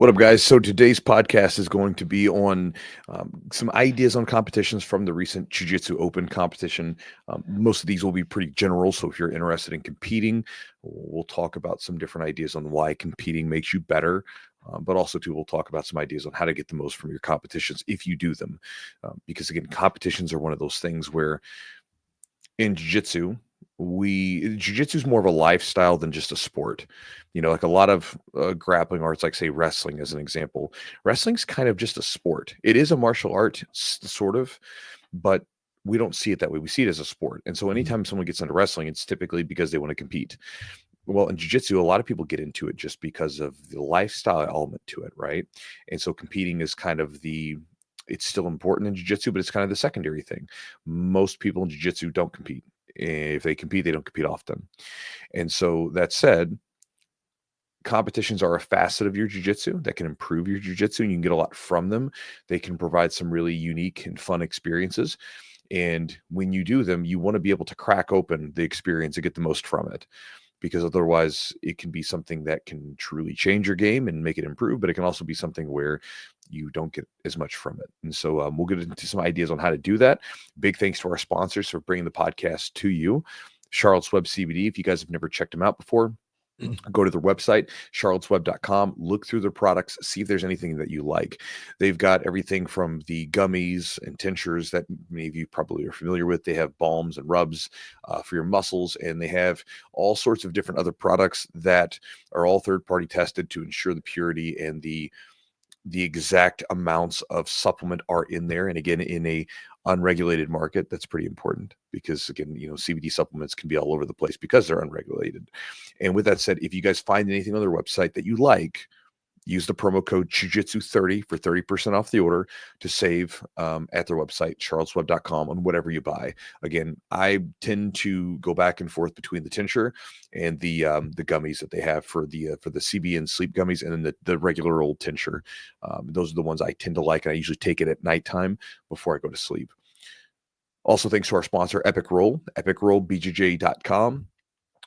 What up, guys? So today's podcast is going to be on some ideas on competitions from the recent Jiu-Jitsu Open competition. Most of these will be pretty general, so if you're interested in competing, we'll talk about some different ideas on why competing makes you better, but also, too, we'll talk about some ideas on how to get the most from your competitions if you do them. Because, again, competitions are one of those things where in jiu-jitsu, jiu-jitsu is more of a lifestyle than just a sport. Like a lot of grappling arts, like say wrestling as an example. Wrestling's kind of just a sport. It is a martial art, sort of, but we don't see it that way. We see it as a sport. And so anytime someone gets into wrestling, it's typically because they want to compete. Well, in jiu-jitsu, a lot of people get into it just because of the lifestyle element to it, right? And so competing is kind of it's still important in jiu-jitsu, but it's kind of the secondary thing. Most people in jiu-jitsu don't compete. If they compete, they don't compete often. And so that said, competitions are a facet of your jiu-jitsu that can improve your jiu-jitsu, and you can get a lot from them. They can provide some really unique and fun experiences. And when you do them, you want to be able to crack open the experience and get the most from it, because otherwise it can be something that can truly change your game and make it improve, but it can also be something where you don't get as much from it. And so we'll get into some ideas on how to do that. Big thanks to our sponsors for bringing the podcast to you. Charlotte's Web CBD. If you guys have never checked them out before, go to their website, charlottesweb.com, look through their products, see if there's anything that you like. They've got everything from the gummies and tinctures that many of you probably are familiar with. They have balms and rubs for your muscles, and they have all sorts of different other products that are all third-party tested to ensure the purity and the exact amounts of supplement are in there. And again, in a unregulated market, that's pretty important because, again, CBD supplements can be all over the place because they're unregulated. And with that said, if you guys find anything on their website that you like, use the promo code Chewjitsu30 for 30% off the order to save at their website, charlottesweb.com, on whatever you buy. Again, I tend to go back and forth between the tincture and the gummies that they have for the CB and sleep gummies, and then the regular old tincture. Those are the ones I tend to like, and I usually take it at nighttime before I go to sleep. Also, thanks to our sponsor, Epic Roll, epicrollbjj.com.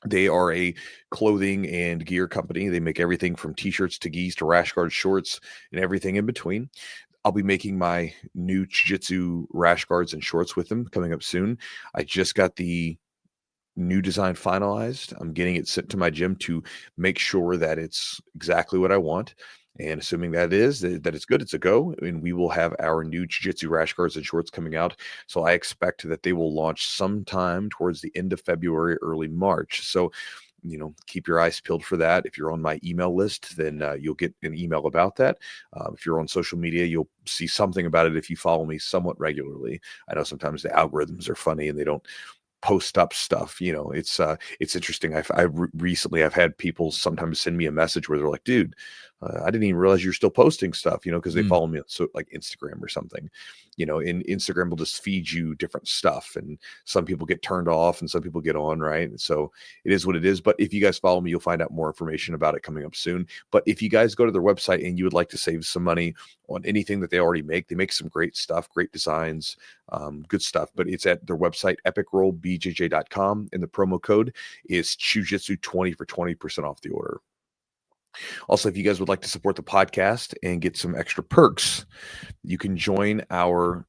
They are a clothing and gear company. They make everything from t-shirts to gis to rash guard shorts and everything in between. I'll be making my new Jiu-Jitsu rash guards and shorts with them coming up soon. I just got the new design finalized. I'm getting it sent to my gym to make sure that it's exactly what I want. And assuming that it's good, it's a go. And we will have our new Jiu-Jitsu rash guards and shorts coming out. So I expect that they will launch sometime towards the end of February, early March. So, keep your eyes peeled for that. If you're on my email list, then you'll get an email about that. If you're on social media, you'll see something about it if you follow me somewhat regularly. I know sometimes the algorithms are funny and they don't post up stuff. It's interesting. Recently I've had people sometimes send me a message where they're like, dude, I didn't even realize you're still posting stuff, because they follow me on like Instagram or something. And Instagram will just feed you different stuff, and some people get turned off and some people get on, right? And so it is what it is. But if you guys follow me, you'll find out more information about it coming up soon. But if you guys go to their website and you would like to save some money on anything that they already make, they make some great stuff, great designs, good stuff. But it's at their website, epicrollbjj.com, and the promo code is Chewjitsu20 for 20% off the order. Also, if you guys would like to support the podcast and get some extra perks, you can join our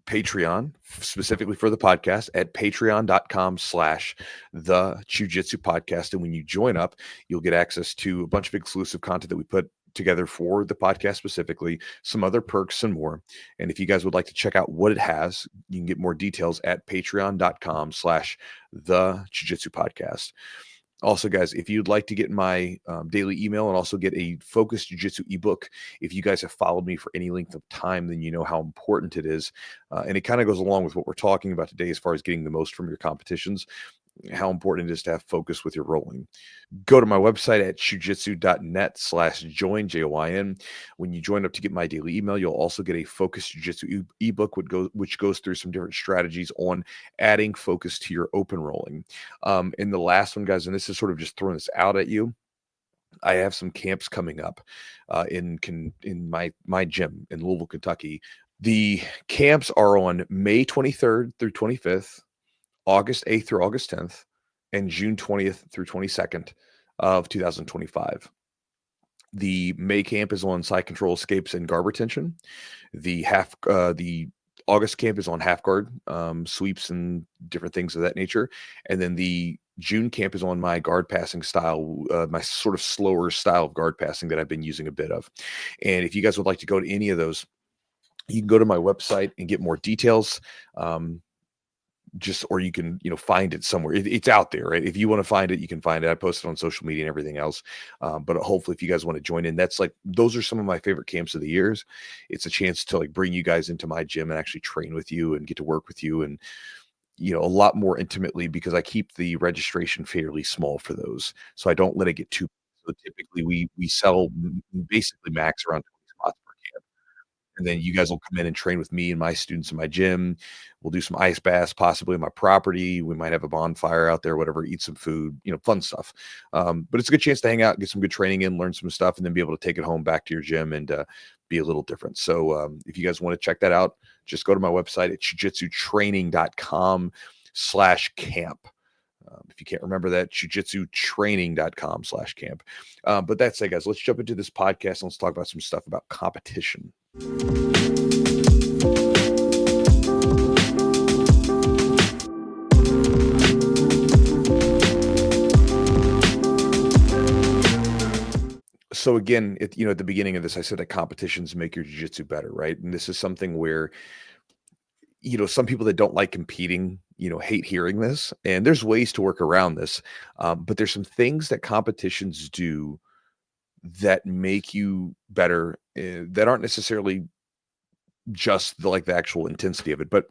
Patreon specifically for the podcast at patreon.com/the Chewjitsu podcast. And when you join up, you'll get access to a bunch of exclusive content that we put together for the podcast specifically, some other perks and more. And if you guys would like to check out what it has, you can get more details at patreon.com/the Chewjitsu podcast. Also, guys, if you'd like to get my daily email and also get a focused jiu-jitsu ebook, if you guys have followed me for any length of time, then you know how important it is. And it kind of goes along with what we're talking about today as far as getting the most from your competitions, how important it is to have focus with your rolling. Go to my website at chewjitsu.net/join, JOIN. When you join up to get my daily email, you'll also get a focused jiu-jitsu ebook, which goes through some different strategies on adding focus to your open rolling. And the last one, guys, and this is sort of just throwing this out at you, I have some camps coming up in my gym in Louisville, Kentucky. The camps are on May 23rd through 25th, August 8th through August 10th, and June 20th through 22nd of 2025. The May camp is on side control escapes and guard retention. The August camp is on half guard, sweeps and different things of that nature. And then the June camp is on my guard passing style, my sort of slower style of guard passing that I've been using a bit of. And if you guys would like to go to any of those, you can go to my website and get more details. Or you can, find it somewhere. It's out there, right? If you want to find it, you can find it. I post it on social media and everything else. But hopefully if you guys want to join in, those are some of my favorite camps of the years. It's a chance to bring you guys into my gym and actually train with you and get to work with you and, a lot more intimately, because I keep the registration fairly small for those. So I don't let it get too, so typically we sell basically max around 20 spots per camp. And then you guys will come in and train with me and my students in my gym. We'll do some ice baths, possibly on my property. We might have a bonfire out there, whatever, eat some food, fun stuff. But it's a good chance to hang out, get some good training in, learn some stuff, and then be able to take it home back to your gym and be a little different. So if you guys want to check that out, just go to my website at jujitsutraining.com/camp. If you can't remember that, jujitsutraining.com/camp. But that's it, guys. Let's jump into this podcast and let's talk about some stuff about competition. So again, at the beginning of this, I said that competitions make your jiu-jitsu better, right? And this is something where, some people that don't like competing, hate hearing this, and there's ways to work around this. But there's some things that competitions do that make you better, that aren't necessarily just the actual intensity of it. But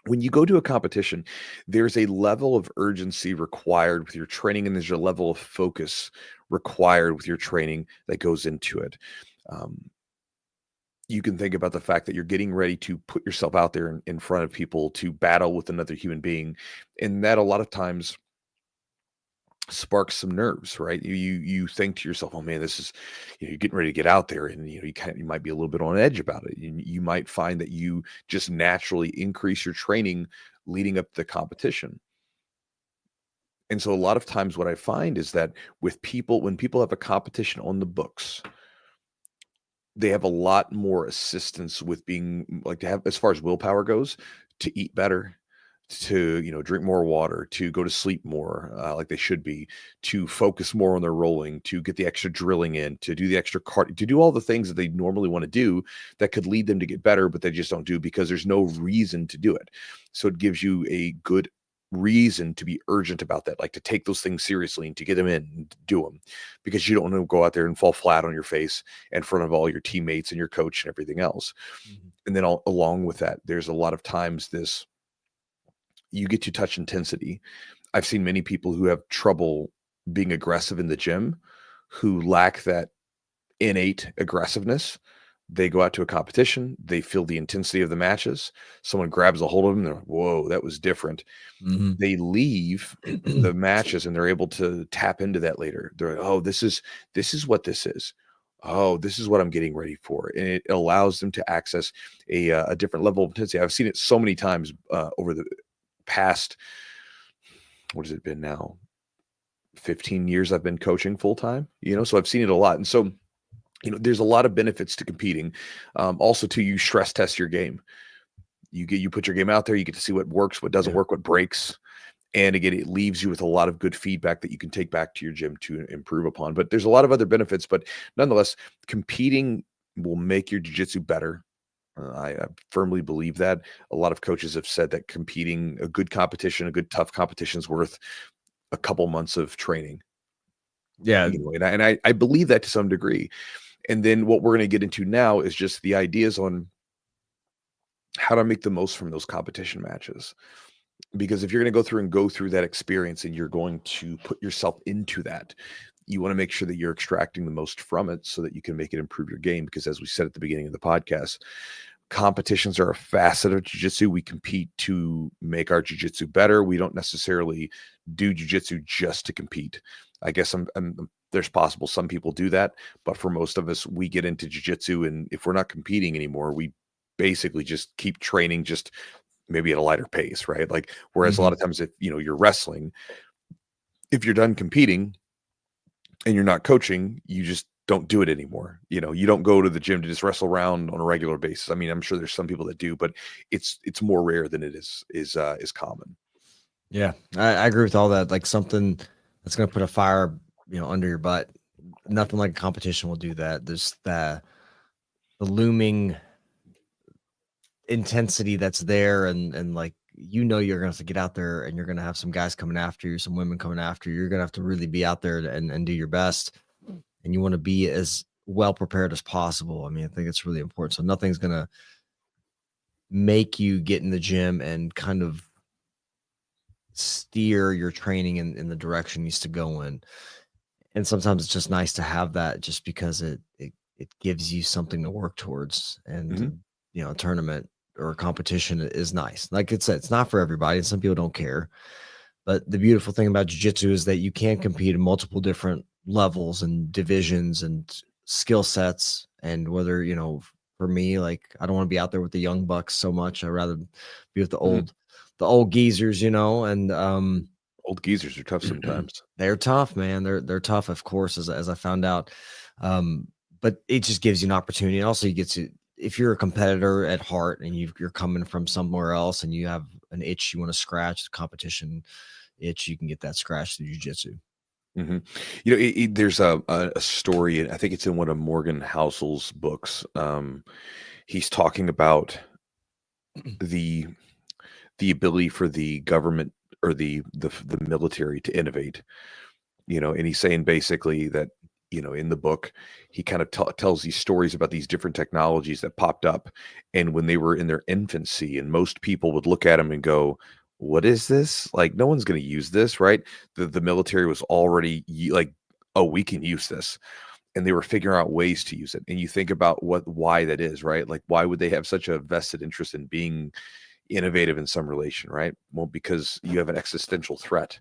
when you go to a competition, there's a level of urgency required with your training, and there's a level of focus required with your training that goes into it. You can think about the fact that you're getting ready to put yourself out there in front of people to battle with another human being. And that a lot of times sparks some nerves, right? You think to yourself, oh man, this is, you're getting ready to get out there, and you might be a little bit on edge about it. You might find that you just naturally increase your training leading up to the competition. And so a lot of times what I find is that when people have a competition on the books, they have a lot more assistance with being to have, as far as willpower goes, to eat better, to drink more water, to go to sleep more like they should be, to focus more on their rolling, to get the extra drilling in, to do the extra cardio, to do all the things that they normally want to do that could lead them to get better, but they just don't do because there's no reason to do it. So it gives you a good reason to be urgent about that, to take those things seriously and to get them in and do them, because you don't want to go out there and fall flat on your face in front of all your teammates and your coach and everything else. Mm-hmm. And then along with that, there's a lot of times you get to touch intensity. I've seen many people who have trouble being aggressive in the gym, who lack that innate aggressiveness. They go out to a competition, they feel the intensity of the matches. Someone grabs a hold of them, they're like, whoa, that was different. Mm-hmm. They leave the matches and they're able to tap into that later. They're like, oh, this is what this is. Oh, this is what I'm getting ready for. And it allows them to access a different level of intensity. I've seen it so many times over the past, what has it been now? 15 years I've been coaching full time, so I've seen it a lot. And so, there's a lot of benefits to competing. Also to you stress test your game. You put your game out there, you get to see what works, what doesn't work, what breaks. And again, it leaves you with a lot of good feedback that you can take back to your gym to improve upon. But there's a lot of other benefits, but nonetheless, competing will make your jiu-jitsu better. I firmly believe that. A lot of coaches have said that competing, a good competition, a good tough competition is worth a couple months of training. Yeah. And I believe that to some degree. And then what we're going to get into now is just the ideas on how to make the most from those competition matches. Because if you're going to go through that experience and you're going to put yourself into that, you want to make sure that you're extracting the most from it so that you can make it improve your game. Because as we said at the beginning of the podcast, competitions are a facet of jiu-jitsu. We compete to make our jiu-jitsu better. We don't necessarily do jiu-jitsu just to compete. I guess there's possible some people do that, but for most of us, we get into jiu-jitsu, and if we're not competing anymore, we basically just keep training, just maybe at a lighter pace, right? Whereas a lot of times if you're wrestling, if you're done competing and you're not coaching, you just don't do it anymore. You know, you don't go to the gym to just wrestle around on a regular basis. I mean, I'm sure there's some people that do, but it's more rare than it is common. Yeah, I agree with all that. Like something that's going to put a fire, under your butt. Nothing like a competition will do that. There's the looming intensity that's there, and like you're going to have to get out there, and you're going to have some guys coming after you, some women coming after you. You're going to have to really be out there and do your best, and you want to be as well prepared as possible. I mean, I think it's really important. So nothing's going to make you get in the gym and kind of steer your training in the direction needs to go in. And sometimes it's just nice to have that, just because it gives you something to work towards. And a tournament or a competition is nice. Like I said, it's not for everybody, and some people don't care. But the beautiful thing about jiu-jitsu is that you can compete in multiple different levels and divisions and skill sets. And whether, for me, like, I don't want to be out there with the young bucks so much. I'd rather be with the old geezers, and Old geezers are tough sometimes. they're tough, man. They're tough, of course, as I found out. But it just gives you an opportunity. And also you get to, if you're a competitor at heart and you're coming from somewhere else and you have an itch you want to scratch, competition itch, you can get that scratch through jiu-jitsu. There's a story, and I think it's in one of Morgan Housel's books. He's talking about the ability for the government or the military to innovate, and he's saying basically that, in the book, he kind of tells these stories about these different technologies that popped up, and when they were in their infancy, and most people would look at them and go, what is this? Like, no one's going to use this, right? The military was already like, oh, we can use this. And they were figuring out ways to use it. And you think about why that is, right? Like, why would they have such a vested interest in being innovative in some relation, right? Well, because you have an existential threat.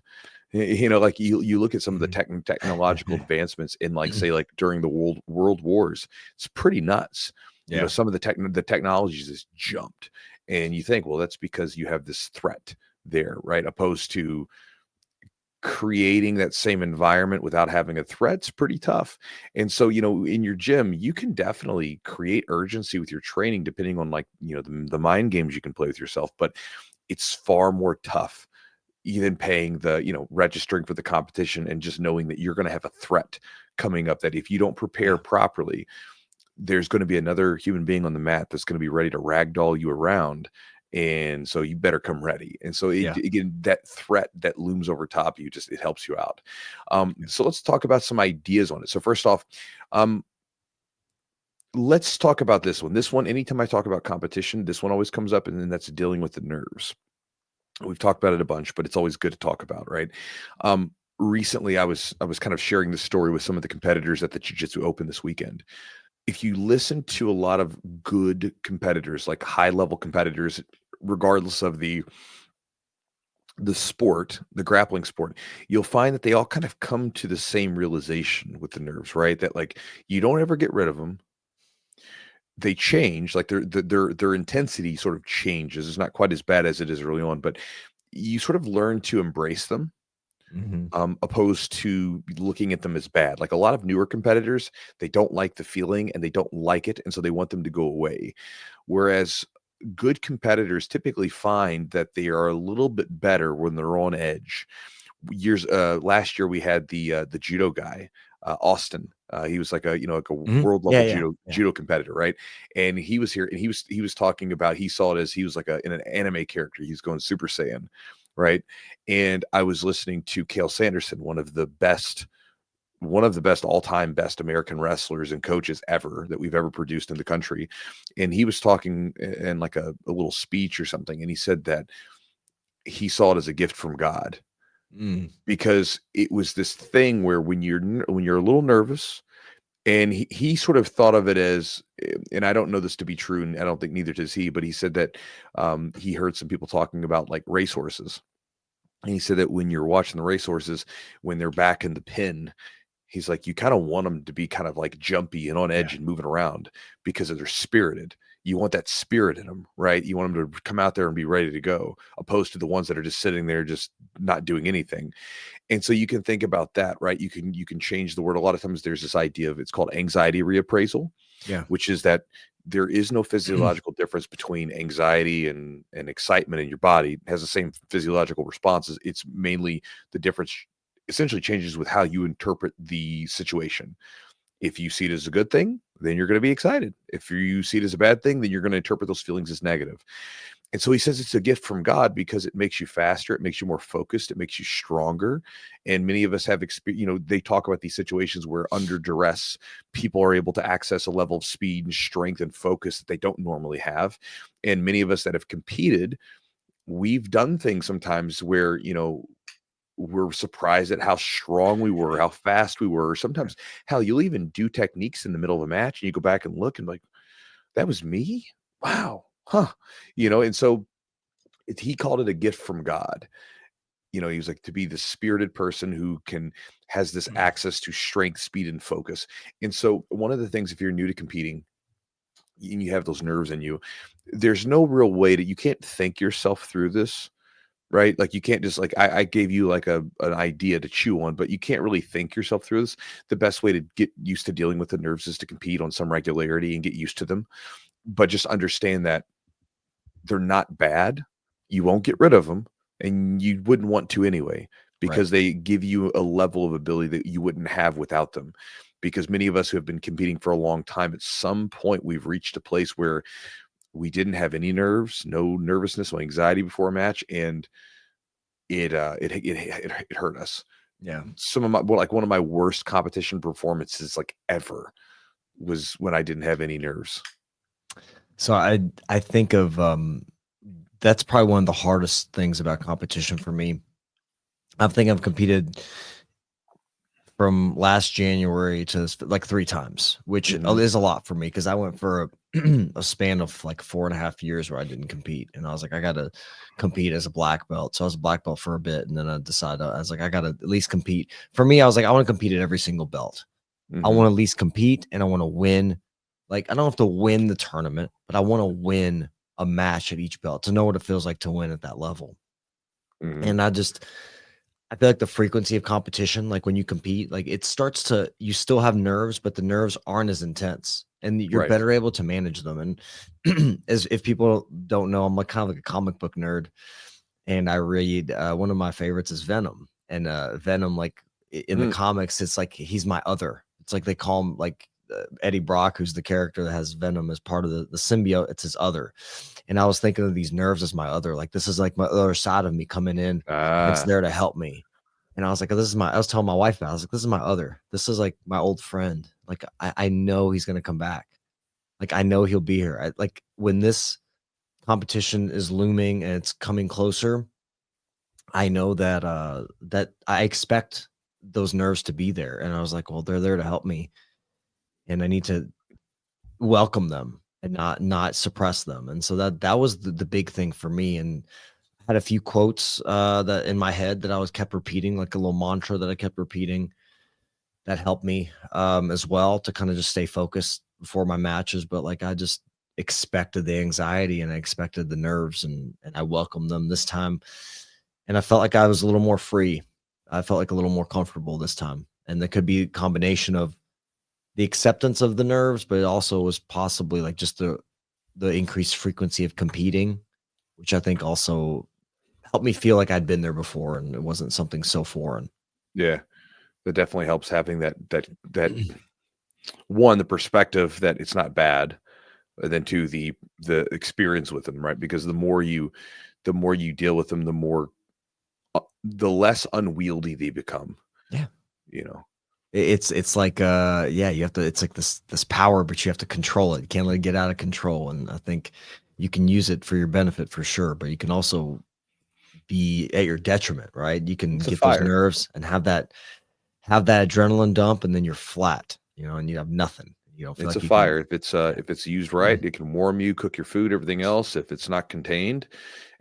Like you look at some of the technological advancements in, like, say, like during the world wars, it's pretty nuts. Yeah. Some of the technologies just jumped, and you think, well, that's because you have this threat there, right? Opposed to creating that same environment without having a threat's pretty tough. And so, in your gym, you can definitely create urgency with your training, depending on, like, the mind games you can play with yourself, but it's far more tough than paying the, registering for the competition and just knowing that you're going to have a threat coming up, that if you don't prepare properly, there's going to be another human being on the mat that's going to be ready to ragdoll you around. And so you better come ready. And so again, that threat that looms over top of you, it helps you out. So let's talk about some ideas on it. So first off, let's talk about this one. This one, anytime I talk about competition, this one always comes up, and then that's dealing with the nerves. We've talked about it a bunch, but it's always good to talk about, right? Recently, I was kind of sharing this story with some of the competitors at the Jiu-Jitsu Open this weekend. If you listen to a lot of good competitors, like high-level competitors, regardless of the sport, the grappling sport, you'll find that they all kind of come to the same realization with the nerves, right? That, like, you don't ever get rid of them. They change, like their intensity sort of changes. It's not quite as bad as it is early on, but you sort of learn to embrace them. Opposed to looking at them as bad. Like, a lot of newer competitors, they don't like the feeling and they don't like it, and so they want them to go away. Whereas good competitors typically find that they are a little bit better when they're on edge. Last year we had the judo guy, Austin. He was like a world level judo competitor, right? And he was here, and he was talking about, he saw it as he was like in an anime character. He's going Super Saiyan, right? And I was listening to Cale Sanderson, one of the best all-time best American wrestlers and coaches ever that we've ever produced in the country. And he was talking in like a little speech or something, and he said that he saw it as a gift from God. Because it was this thing where when you're a little nervous, and he sort of thought of it as, and I don't know this to be true, and I don't think neither does he, but he said that he heard some people talking about, like, racehorses. And he said that when you're watching the racehorses, when they're back in the pen, he's like, you kind of want them to be kind of like jumpy and on edge and moving around, because they're spirited. You want that spirit in them, right? You want them to come out there and be ready to go, opposed to the ones that are just sitting there, just not doing anything. And so you can think about that, right? You can change the word. A lot of times there's this idea of, it's called anxiety reappraisal, Yeah. which is that there is no physiological difference between anxiety and excitement in your body. It has the same physiological responses. It's mainly the difference essentially changes with how you interpret the situation. If you see it as a good thing, then you're going to be excited. If you see it as a bad thing, then you're going to interpret those feelings as negative. And so he says it's a gift from God because it makes you faster, it makes you more focused, it makes you stronger. And many of us have experience, they talk about these situations where under duress, people are able to access a level of speed and strength and focus that they don't normally have. And many of us that have competed, we've done things sometimes where, we're surprised at how strong we were, how fast we were. Sometimes, hell, you'll even do techniques in the middle of a match and you go back and look and like, that was me? Wow. Huh. And so he called it a gift from God. He was like, to be the spirited person who has this access to strength, speed, and focus. And so one of the things, if you're new to competing and you have those nerves in you, there's no real way you can't think yourself through this, right? Like you can't just like, I gave you like an idea to chew on, but you can't really think yourself through this. The best way to get used to dealing with the nerves is to compete on some regularity and get used to them. But just understand that they're not bad. You won't get rid of them, and you wouldn't want to anyway, because they give you a level of ability that you wouldn't have without them. Because many of us who have been competing for a long time, at some point we've reached a place where we didn't have any nerves, no nervousness, no anxiety before a match, and it hurt us. Yeah. Some of my one of my worst competition performances like ever was when I didn't have any nerves. So I think of that's probably one of the hardest things about competition for me. I think I've competed from last January to like 3 times, which is a lot for me because I went for a span of like 4.5 years where I didn't compete, and I was like, I got to compete as a black belt. So I was a black belt for a bit, and then I decided I was like, I got to at least compete. For me, I was like, I want to compete at every single belt. I want to at least compete, and I want to win. Like, I don't have to win the tournament, but I want to win a match at each belt to know what it feels like to win at that level. And I feel like the frequency of competition, like when you compete, like it starts to, you still have nerves, but the nerves aren't as intense and you're better able to manage them. And as if people don't know, I'm like kind of like a comic book nerd, and I read one of my favorites is Venom. And Venom, like in the comics, it's like he's my other. It's like they call him like Eddie Brock, who's the character that has Venom as part of the symbiote. It's his other. And I was thinking of these nerves as my other. Like this is like my other side of me coming in. It's there to help me. And I was like, oh, I was telling my wife about it. I was like, this is my other. This is like my old friend. Like I know he's gonna come back. Like I know he'll be here. Like when this competition is looming and it's coming closer, I know that that I expect those nerves to be there. And I was like, well, they're there to help me, and I need to welcome them and not suppress them. And so that was the big thing for me. And I had a few quotes that in my head that I was kept repeating, like a little mantra that I kept repeating that helped me as well to kind of just stay focused before my matches. But like I just expected the anxiety and I expected the nerves, and I welcomed them this time. And I felt like I was a little more free. I felt like a little more comfortable this time. And there could be a combination of the acceptance of the nerves, but it also was possibly like just the increased frequency of competing, which I think also helped me feel like I'd been there before and it wasn't something so foreign. Yeah, that definitely helps, having that one, the perspective that it's not bad, and then two, the experience with them, right? Because the more you deal with them, the less unwieldy they become. Yeah. It's like yeah, you have to, it's like this power, but you have to control it. You can't let it get out of control. And I think you can use it for your benefit for sure, but you can also be at your detriment, right? You can get those nerves and have that adrenaline dump, and then you're flat, and you have nothing. You don't feel it's like a fire. If it's used right, it can warm you, cook your food, everything else. If it's not contained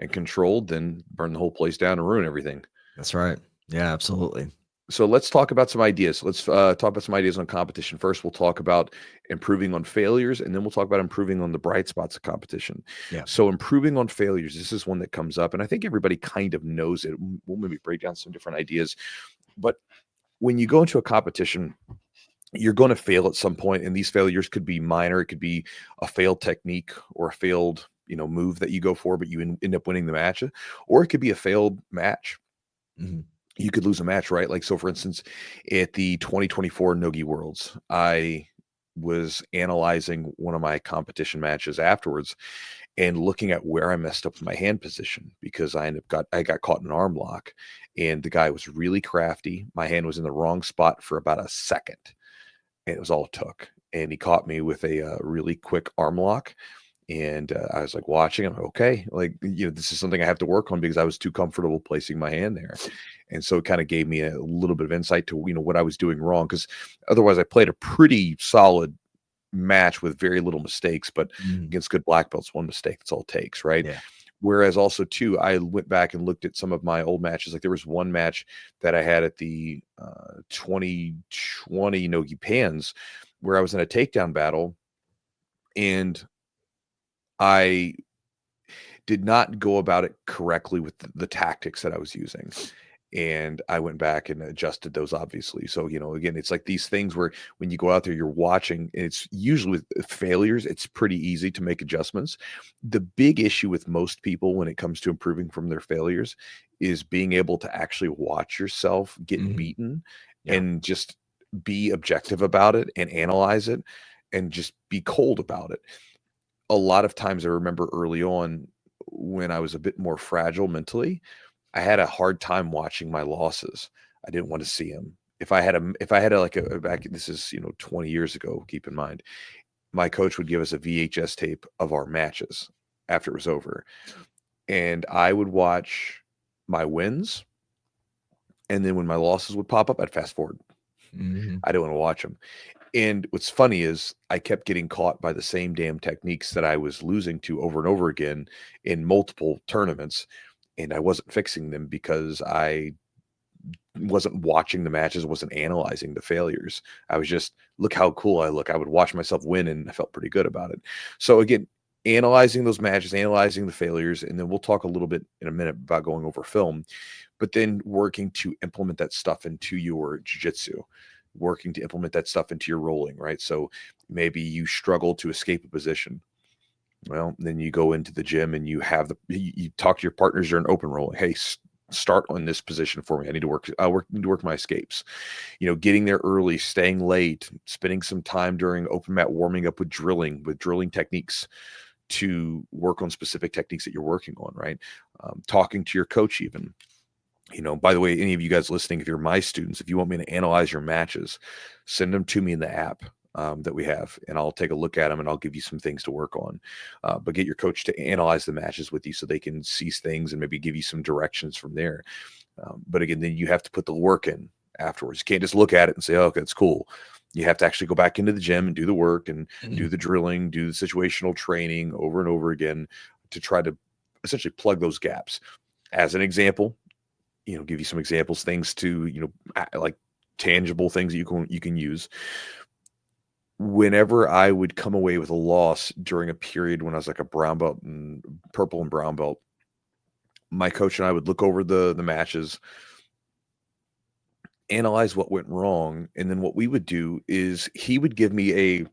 and controlled, then burn the whole place down and ruin everything. That's right. Yeah, absolutely. So let's talk about some ideas. Let's talk about some ideas on competition. First, we'll talk about improving on failures, and then we'll talk about improving on the bright spots of competition. Yeah. So improving on failures, this is one that comes up, and I think everybody kind of knows it. We'll maybe break down some different ideas. But when you go into a competition, you're going to fail at some point, and these failures could be minor. It could be a failed technique or a failed, move that you go for, but you end up winning the match, or it could be a failed match. Mhm. You could lose a match, right? Like, so for instance, at the 2024 Nogi Worlds, I was analyzing one of my competition matches afterwards and looking at where I messed up with my hand position, because I got caught in an arm lock, and the guy was really crafty. My hand was in the wrong spot for about a second, and it was all it took. And he caught me with a really quick arm lock. And I was like watching, I'm like, okay, like, this is something I have to work on, because I was too comfortable placing my hand there. And so it kind of gave me a little bit of insight to, what I was doing wrong. Because otherwise I played a pretty solid match with very little mistakes, but Mhm. against good black belts, one mistake, that's all it takes, right? Yeah. Whereas also too, I went back and looked at some of my old matches. Like, there was one match that I had at the 2020 Nogi Pans where I was in a takedown battle, and I did not go about it correctly with the tactics that I was using. And I went back and adjusted those, obviously. So, again, it's like these things where when you go out there, you're watching, and it's usually with failures, it's pretty easy to make adjustments. The big issue with most people when it comes to improving from their failures is being able to actually watch yourself get Mhm. beaten Yeah. and just be objective about it and analyze it and just be cold about it. A lot of times I remember early on, when I was a bit more fragile mentally, I had a hard time watching my losses. I didn't want to see them. If I had like a back, this is, 20 years ago, keep in mind, my coach would give us a VHS tape of our matches after it was over. And I would watch my wins. And then when my losses would pop up, I'd fast forward. Mhm. I didn't want to watch them. And what's funny is I kept getting caught by the same damn techniques that I was losing to over and over again in multiple tournaments. And I wasn't fixing them because I wasn't watching the matches, wasn't analyzing the failures. I was just, look how cool I look. I would watch myself win, and I felt pretty good about it. So again, analyzing those matches, analyzing the failures, and then we'll talk a little bit in a minute about going over film, but then working to implement that stuff into your jiu-jitsu, working to implement that stuff into your rolling, right? So maybe you struggle to escape a position. Well, then you go into the gym and you talk to your partners during open rolling. Hey, start on this position for me. I need to work my escapes. Getting there early, staying late, spending some time during open mat warming up with drilling techniques to work on specific techniques that you're working on, right? Talking to your coach even. By the way, any of you guys listening, if you're my students, if you want me to analyze your matches, send them to me in the app that we have, and I'll take a look at them and I'll give you some things to work on. But get your coach to analyze the matches with you so they can see things and maybe give you some directions from there. But again, then you have to put the work in afterwards. You can't just look at it and say, oh, okay, it's cool. You have to actually go back into the gym and do the work and do Mhm. the drilling, do the situational training over and over again to try to essentially plug those gaps. As an example, give you some examples, things to, like tangible things that you can use. Whenever I would come away with a loss during a period when I was like a brown belt and purple and brown belt, my coach and I would look over the matches, analyze what went wrong, and then what we would do is he would give me a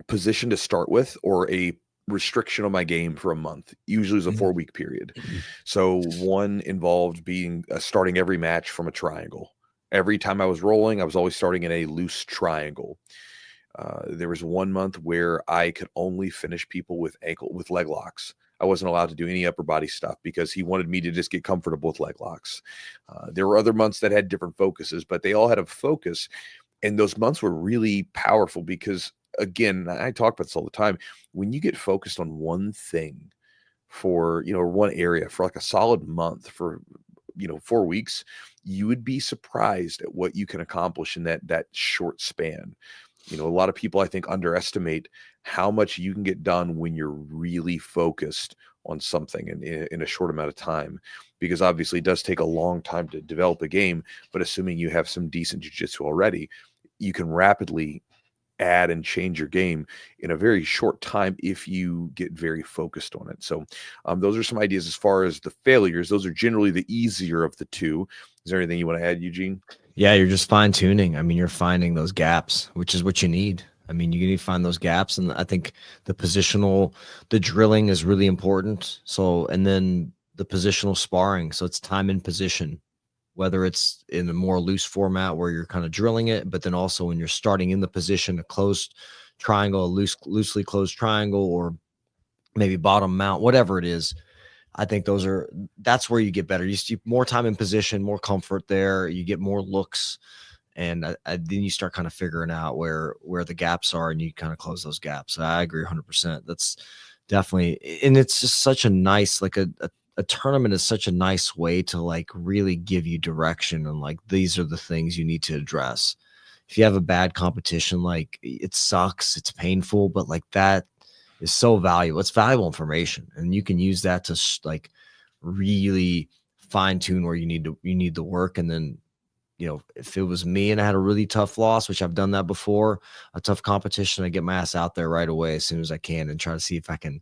position to start with or a restriction on my game for a month. Usually it was a Mhm. 4-week period. So one involved being starting every match from a triangle. Every time I was rolling, I was always starting in a loose triangle. There was 1 month where I could only finish people with leg locks. I wasn't allowed to do any upper body stuff because he wanted me to just get comfortable with leg locks. There were other months that had different focuses, but they all had a focus, and those months were really powerful because, again, I talk about this all the time. When you get focused on one thing for, one area for like a solid month, for 4 weeks, you would be surprised at what you can accomplish in that short span. A lot of people, I think, underestimate how much you can get done when you're really focused on something in a short amount of time, because obviously it does take a long time to develop a game, but assuming you have some decent jiu-jitsu already, you can rapidly add and change your game in a very short time if you get very focused on it. So those are some ideas as far as the failures. Those are generally the easier of the two. Is there anything you want to add, Eugene? Yeah, you're just fine tuning. I mean, you're finding those gaps, which is what you need. I mean, you need to find those gaps. And I think the drilling is really important. So, and then the positional sparring. So it's time in position, whether it's in a more loose format where you're kind of drilling it, but then also when you're starting in the position, a closed triangle, a loosely closed triangle, or maybe bottom mount, whatever it is. I think that's where you get better. You see more time in position, more comfort there. You get more looks, and then you start kind of figuring out where the gaps are, and you kind of close those gaps. So I agree 100%. That's definitely, and it's just such a nice, like a tournament is such a nice way to like really give you direction and like these are the things you need to address. If you have a bad competition, like it sucks, it's painful, but like that is so valuable. It's valuable information, and you can use that to like really fine tune where you need the work. And then, if it was me and I had a really tough loss, which I've done that before, a tough competition, I get my ass out there right away as soon as I can and try to see if I can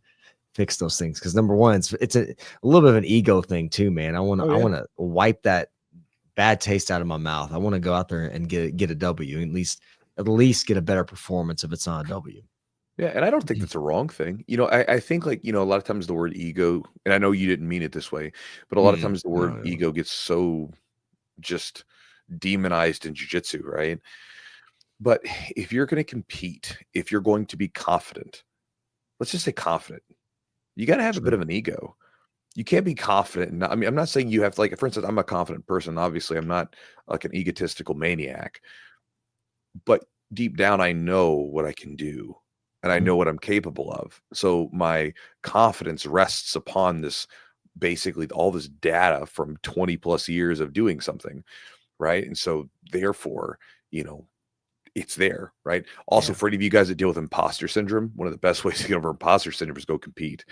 fix those things. Because number one, it's a little bit of an ego thing too, man. I want Oh yeah. to wipe that bad taste out of my mouth. I want to go out there and get a W, at least get a better performance if it's not a W. Yeah, and I don't think that's a wrong thing. I think like, a lot of times the word ego, and I know you didn't mean it this way, but a lot of times the word No. ego gets so just demonized in jiu-jitsu, right? But if you're going to compete, if you're going to be confident, let's just say confident, you got to have a bit Sure. of an ego. You can't be confident. I mean, I'm not saying you have to, like, for instance, I'm a confident person. Obviously, I'm not like an egotistical maniac, but deep down, I know what I can do and I know what I'm capable of. So my confidence rests upon this, basically all this data from 20 plus years of doing something. Right. And so therefore, you know, it's there, right? Also, Yeah. for any of you guys that deal with imposter syndrome, one of the best ways to get over imposter syndrome is go compete,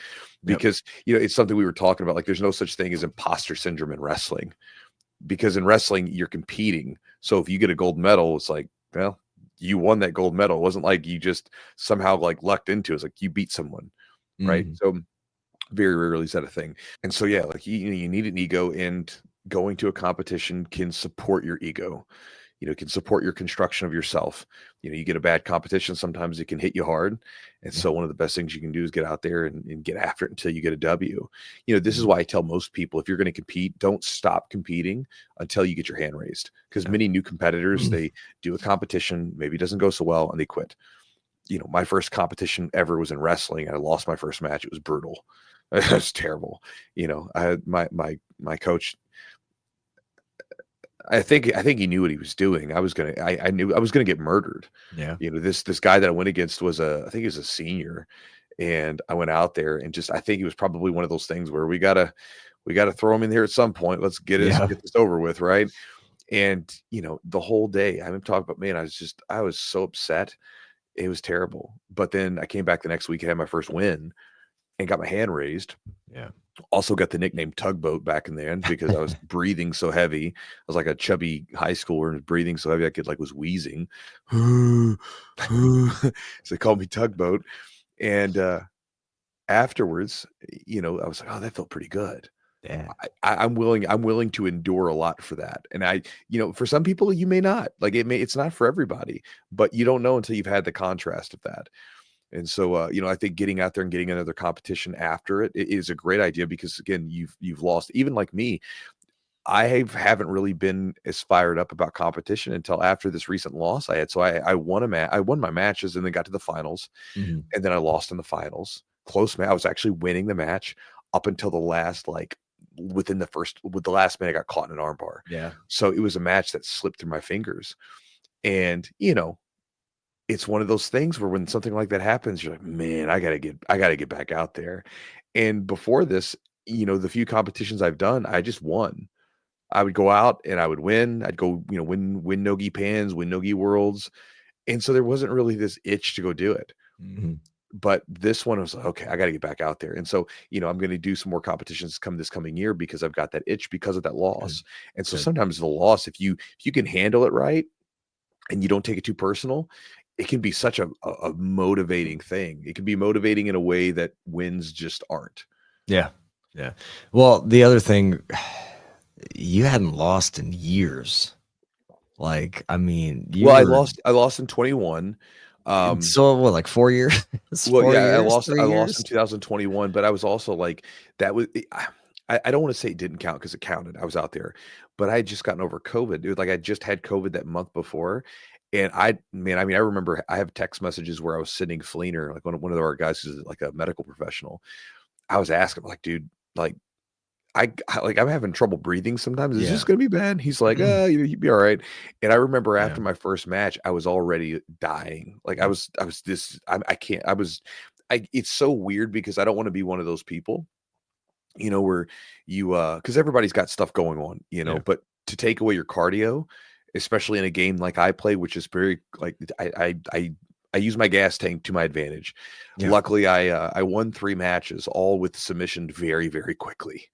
Yep. because it's something we were talking about. Like, there's no such thing as imposter syndrome in wrestling, because in wrestling you're competing. So if you get a gold medal, it's like, well, you won that gold medal. It wasn't like you just somehow like lucked into it. It's like you beat someone, right? Mhm. So very rarely is that a thing. And so yeah, like you need an ego, and going to a competition can support your ego. Can support your construction of yourself. You get a bad competition, sometimes it can hit you hard. And Yeah. so one of the best things you can do is get out there and get after it until you get a W. This is Mhm. why I tell most people, if you're going to compete, don't stop competing until you get your hand raised. Because Yep. many new competitors, they do a competition, maybe it doesn't go so well, and they quit. My first competition ever was in wrestling, and I lost my first match. It was brutal. It was terrible. I had my coach. I think he knew what he was doing. I knew I was gonna get murdered. Yeah. This guy that I went against was I think he was a senior, and I went out there and just, I think it was probably one of those things where we gotta throw him in here at some point. Let's Yeah. get this over with, right? And the whole day I'm talking about, man, I was so upset. It was terrible. But then I came back the next week and had my first win and got my hand raised. Yeah. Also got the nickname Tugboat back in the end because I was breathing so heavy. I was like a chubby high schooler and was breathing so heavy I could, like, was wheezing. So they called me Tugboat. And afterwards, I was like, oh, that felt pretty good. Yeah. I'm willing to endure a lot for that. And for some people you may not. Like, it's not for everybody, but you don't know until you've had the contrast of that. And so, I think getting out there and getting another competition after it is a great idea, because again, you've lost. Even like me, haven't really been as fired up about competition until after this recent loss I had. So I won I won my matches and then got to the finals, Mhm. and then I lost in the finals. Close match. I was actually winning the match up until the last, like, with the last minute, I got caught in an armbar. Yeah. So it was a match that slipped through my fingers, and it's one of those things where when something like that happens, you're like, "Man, I gotta get back out there." And before this, the few competitions I've done, I just won. I would go out and I would win. I'd go, win Nogi Pans, win Nogi Worlds, And so there wasn't really this itch to go do it. Mm-hmm. But this one was like, okay, I got to get back out there. And so, I'm going to do some more competitions this coming year because I've got that itch because of that loss. And so Good. sometimes the loss, if you can handle it right and you don't take it too personal, it can be such a motivating thing. It can be motivating in a way that wins just aren't. Yeah. Yeah. Well, the other thing, you hadn't lost in years. Like, I mean, you Well, were I lost in 21. so what, like 4 years? Well, 4 yeah, years, I 3 lost in years? 2021, but I was also like that was I don't want to say it didn't count because it counted. I was out there, but I had just gotten over COVID. It was like I just had COVID that month before. And I remember I have text messages where I was sending Fleener, like one of our guys who's like a medical professional. I was asking, like, dude, like I'm having trouble breathing sometimes. Is this Yeah. gonna be bad? He's like, you'd be all right. And I remember Yeah. after my first match, I was already dying. Like I was this, I can't, it's so weird because I don't want to be one of those people, where you, cause everybody's got stuff going on, Yeah. but to take away your cardio, especially in a game like I play, which is very like, I use my gas tank to my advantage. Yeah. Luckily, I won 3 matches, all with submission very, very quickly.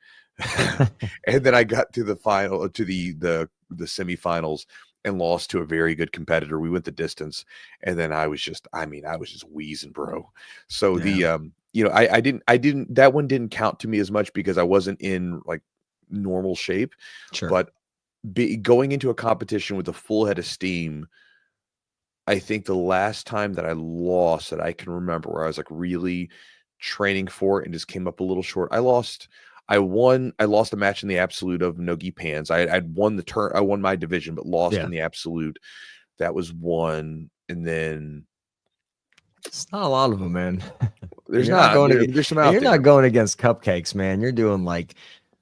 And then I got to the final, to the semifinals, and lost to a very good competitor. We went the distance, and then I was just wheezing, bro. So Yeah. I didn't that one didn't count to me as much because I wasn't in like normal shape, Sure. but going into a competition with a full head of steam, I think the last time that I lost that I can remember where I was like really training for it and just came up a little short. I lost a match in the absolute of Nogi Pans. I'd won the turn. I won my division, but lost Yeah. in the absolute. That was one. And then It's not a lot of them, man. there's there's some out You're not there. going against cupcakes, man. You're doing like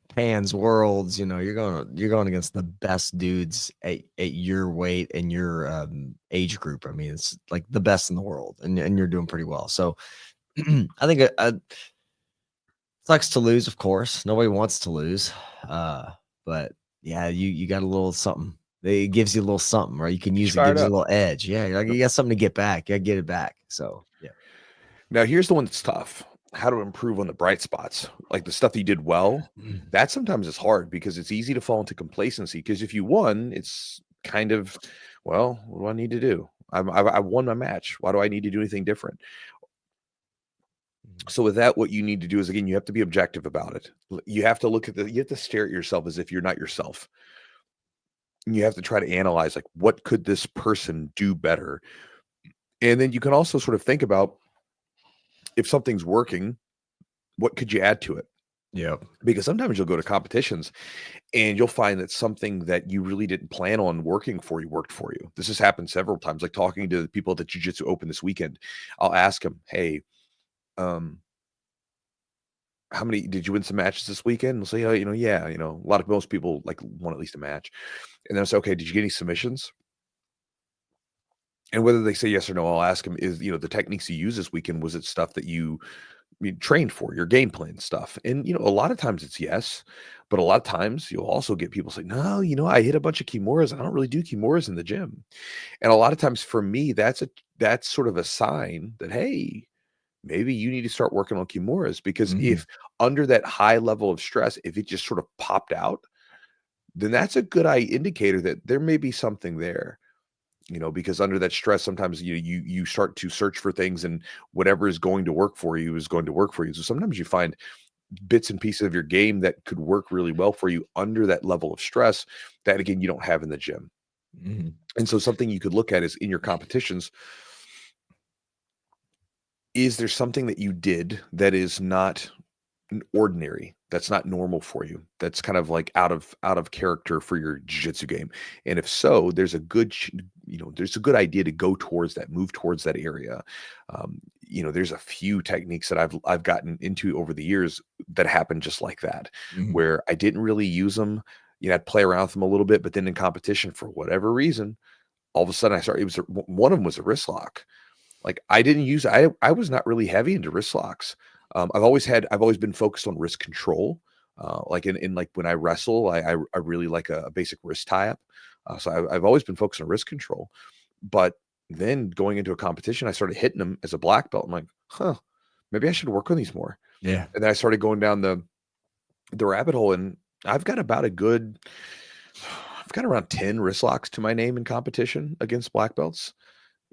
Pans Worlds, you're going against the best dudes at your weight and your age group. I mean, it's like the best in the world, and you're doing pretty well. So I think it sucks to lose, of course. Nobody wants to lose. But yeah, you got a little something. It gives you a little something, right? You can use it, Fired gives you a up. little edge. Yeah, like you got something to get back. You got to get it back. So yeah. Now here's the one that's tough. How to improve on the bright spots, like the stuff that you did well. That sometimes is hard because it's easy to fall into complacency. Because if you won, it's kind of, well, what do I need to do? I won my match. Why do I need to do anything different? So with that, what you need to do is, again, you have to be objective about it. You have to you have to stare at yourself as if you're not yourself. And you have to try to analyze, like, what could this person do better? And then you can also sort of think about, if something's working, what could you add to it? Yep. Because sometimes you'll go to competitions and you'll find that something that you really didn't plan on working for you worked for you. This has happened several times, like talking to the people at the Jiu-Jitsu Open this weekend. I'll ask them, hey, how many did you win some matches this weekend? They'll say, oh, yeah, most people like won at least a match. And then I'll say, okay, did you get any submissions? And whether they say yes or no, I'll ask them, is, the techniques you used this weekend, was it stuff that you trained for, your game plan stuff? And, a lot of times it's yes, but a lot of times you'll also get people say, no, I hit a bunch of Kimuras. I don't really do Kimuras in the gym. And a lot of times for me, that's sort of a sign that, hey, maybe you need to start working on Kimuras, because if under that high level of stress, if it just sort of popped out, then that's a good indicator that there may be something there. Because under that stress, sometimes you start to search for things, and whatever is going to work for you is going to work for you. So sometimes you find bits and pieces of your game that could work really well for you under that level of stress that, again, you don't have in the gym. And so something you could look at is, in your competitions, is there something that you did that is not ordinary, that's not normal for you, that's kind of like out of character for your jiu-jitsu game? And if so, there's a good idea to go towards that, move towards that area. There's a few techniques that I've gotten into over the years that happen just like that, where I didn't really use them. I'd play around with them a little bit, but then in competition, for whatever reason, all of a sudden one of them was a wrist lock. Like, I was not really heavy into wrist locks. I've always been focused on wrist control. Like in like when I wrestle, I really like a basic wrist tie up. So I've always been focused on wrist control, but then going into a competition, I started hitting them as a black belt. I'm like, huh, maybe I should work on these more. Yeah. And then I started going down the rabbit hole, and I've got about a good, I've got around 10 wrist locks to my name in competition against black belts,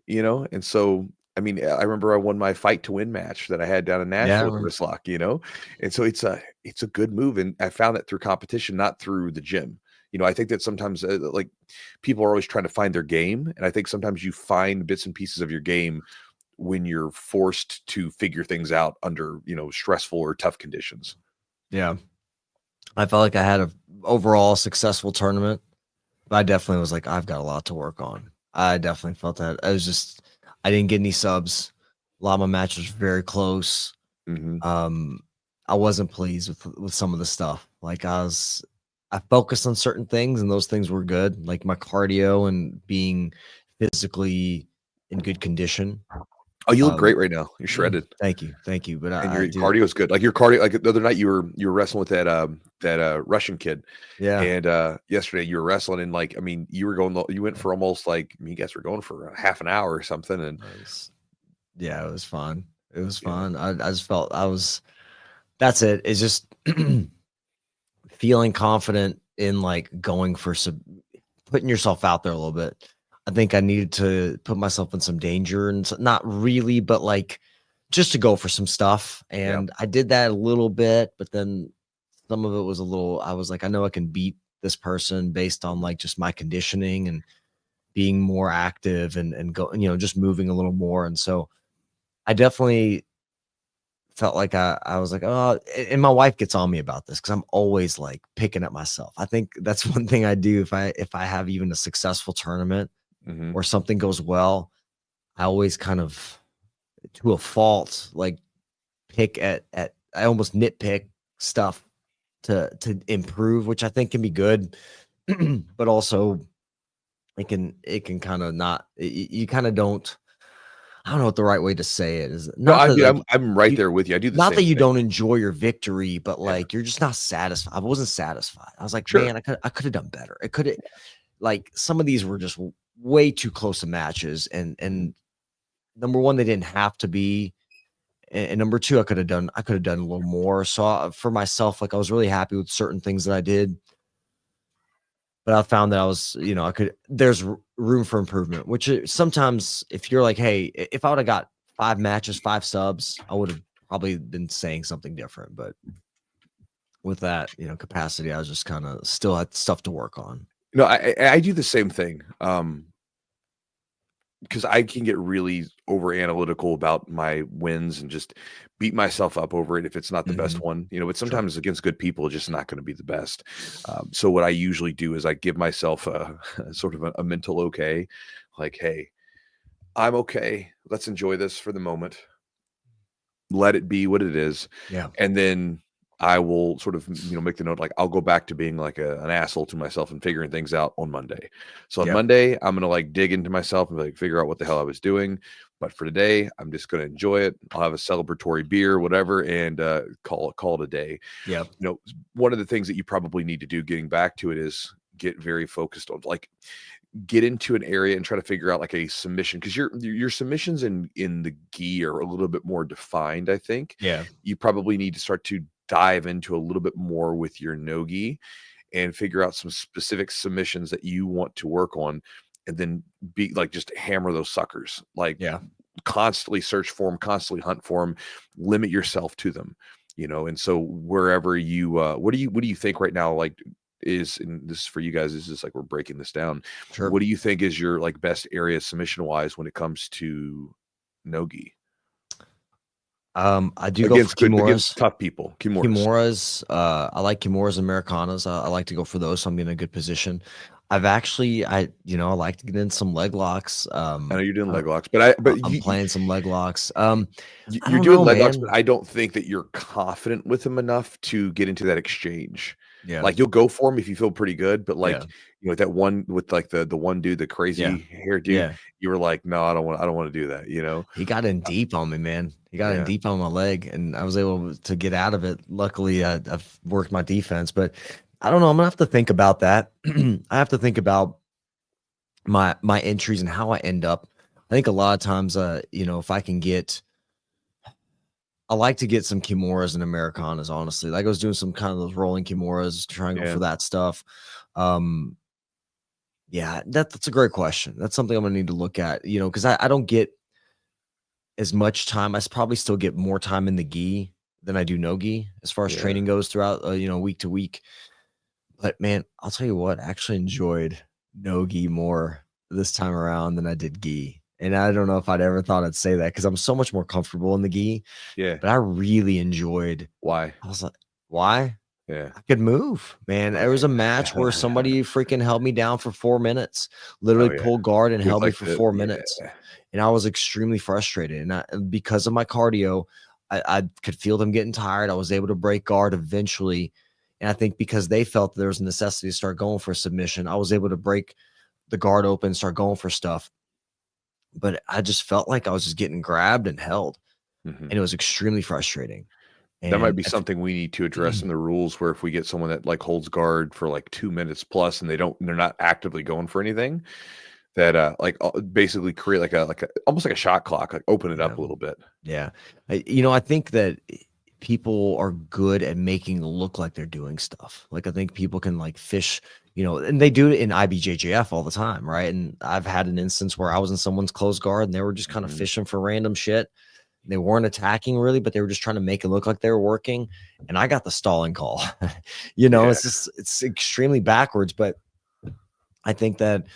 and so I mean, I remember I won my fight to win match that I had down in Nashville with Yeah. wrist lock, and so it's a good move, and I found that through competition, not through the gym. I think that sometimes like people are always trying to find their game, and I think sometimes you find bits and pieces of your game when you're forced to figure things out under stressful or tough conditions. Yeah. I felt like I had a overall successful tournament, but I definitely was like, I've got a lot to work on. I definitely felt that. I didn't get any subs. A lot of my matches were very close. Hmm. I wasn't pleased with some of the stuff. Like I focused on certain things and those things were good, like my cardio and being physically in good condition. Oh, you look Um, great right now. You're shredded. thank you. But And I your do, cardio is good. Like your cardio, like the other night you were wrestling with that Russian kid, yeah. and yesterday you were wrestling, and like I mean you went for almost like I mean, you guys were going for a half an hour or something, and Yeah, it was fun. It was yeah, fun. I just felt that's it. It's just feeling confident in like going for some putting yourself out there a little bit. I think I needed to put myself in some danger and not really, but like just to go for some stuff. yeah, And I did that a little bit, but then some of it was a little, I was like, I know I can beat this person based on like just my conditioning and being more active and go, just moving a little more. And so I definitely felt like I was like, oh, and my wife gets on me about this because I'm always like picking at myself. I think that's one thing I do if I have even a successful tournament hmm, or something goes well, I always kind of to a fault, like pick at I almost nitpick stuff to improve, which I think can be good, but also it can kind of not you kind of don't I don't know what the right way to say it is. no, Not that like I'm right you there with you. I do the not that same you thing. don't enjoy your victory, but Yeah, like you're just not satisfied. I wasn't satisfied. I was like, sure. man, I could have done better. It could have like some of these were just way too close to matches. And number one, they didn't have to be. And number two, I could have done a little more. So for myself, like I was really happy with certain things that I did. But I found that I was, there's room for improvement, which sometimes if you're like, hey, if I would have got 5 matches, 5 subs, I would have probably been saying something different. But with that, capacity, I was just kind of still had stuff to work on. No, I do the same thing. Because I can get really over analytical about my wins and just beat myself up over it if it's not the best Hmm. one. But Sure. sometimes against good people, it's just not going to be the best. So what I usually do is I give myself a sort of a mental okay, like, hey, I'm okay. Let's enjoy this for the moment. Let it be what it is, Yeah. and then I will sort of, make the note, like, I'll go back to being like an asshole to myself and figuring things out on Monday. So on Yep. Monday, I'm gonna like dig into myself and like figure out what the hell I was doing. But for today, I'm just gonna enjoy it. I'll have a celebratory beer, whatever, and call it a day. Yep. One of the things that you probably need to do getting back to it is get very focused on like get into an area and try to figure out like a submission because your submissions in the gi are a little bit more defined. I think Yeah. you probably need to start to dive into a little bit more with your no gi and figure out some specific submissions that you want to work on, and then be like just hammer those suckers, like Yeah. constantly search for them, constantly hunt for them, limit yourself to them. And so wherever you what do you think right now, like, is, and this is for you guys, this is like we're breaking this down. Sure. What do you think is your like best area submission wise when it comes to nogi I do go for against Kimuras. tough people, kimuras? Kimuras, I like Kimuras and Americanas. I like to go for those, so I'm in a good position. I've actually, I like to get in some leg locks. I know you're doing I, leg locks, but I'm playing some leg locks. I you're don't doing know, leg locks, man. but I don't think that you're confident with them enough to get into that exchange. Yeah, Like you'll go for him if you feel pretty good, but yeah, like that one with like the one dude, the yeah, crazy hair dude, yeah. you were like, no, I don't want to do that. He got in deep on me, man. He got in Yeah. deep on my leg, and I was able to get out of it. Luckily, I've worked my defense, but I don't know. I'm gonna have to think about that. I have to think about my entries and how I end up. I think a lot of times, if I can I like to get some Kimuras and Americanas, honestly. Like I was doing some kind of those rolling Kimuras, triangle Yeah. for that stuff. Um, yeah, that's a great question. That's something I'm gonna need to look at, because I don't get as much time. Probably still get more time in the gi than I do no gi as far as Yeah. training goes throughout, week to week. But man, I'll tell you what, I actually enjoyed no gi more this time around than I did gi. And I don't know if I'd ever thought I'd say that because I'm so much more comfortable in the gi, Yeah. but I really enjoyed. Why? I was like, why? Yeah. I could move, man. There was a match where Yeah. somebody freaking held me down for 4 minutes, literally Oh, yeah. pulled guard and With held me like for the 4 minutes. yeah. And I was extremely frustrated. And because of my cardio, I could feel them getting tired. I was able to break guard eventually. And I think because they felt that there was a necessity to start going for a submission, I was able to break the guard open, start going for stuff. But I just felt like I was just getting grabbed and held. Mhm. And it was extremely frustrating. That might And be something we need to address in the rules where if we get someone that, like, holds guard for, like, 2 minutes plus and they're not actively going for anything, that, basically create like a almost like a shot clock, like, open it yeah. up a little bit. Yeah. I think that people are good at making it look like they're doing stuff. Like, I think people can like fish, and they do it in IBJJF all the time, right? And I've had an instance where I was in someone's closed guard and they were just kind of Mhm. fishing for random shit. They weren't attacking really, but they were just trying to make it look like they were working. And I got the stalling call. Yeah. It's extremely backwards, but I think that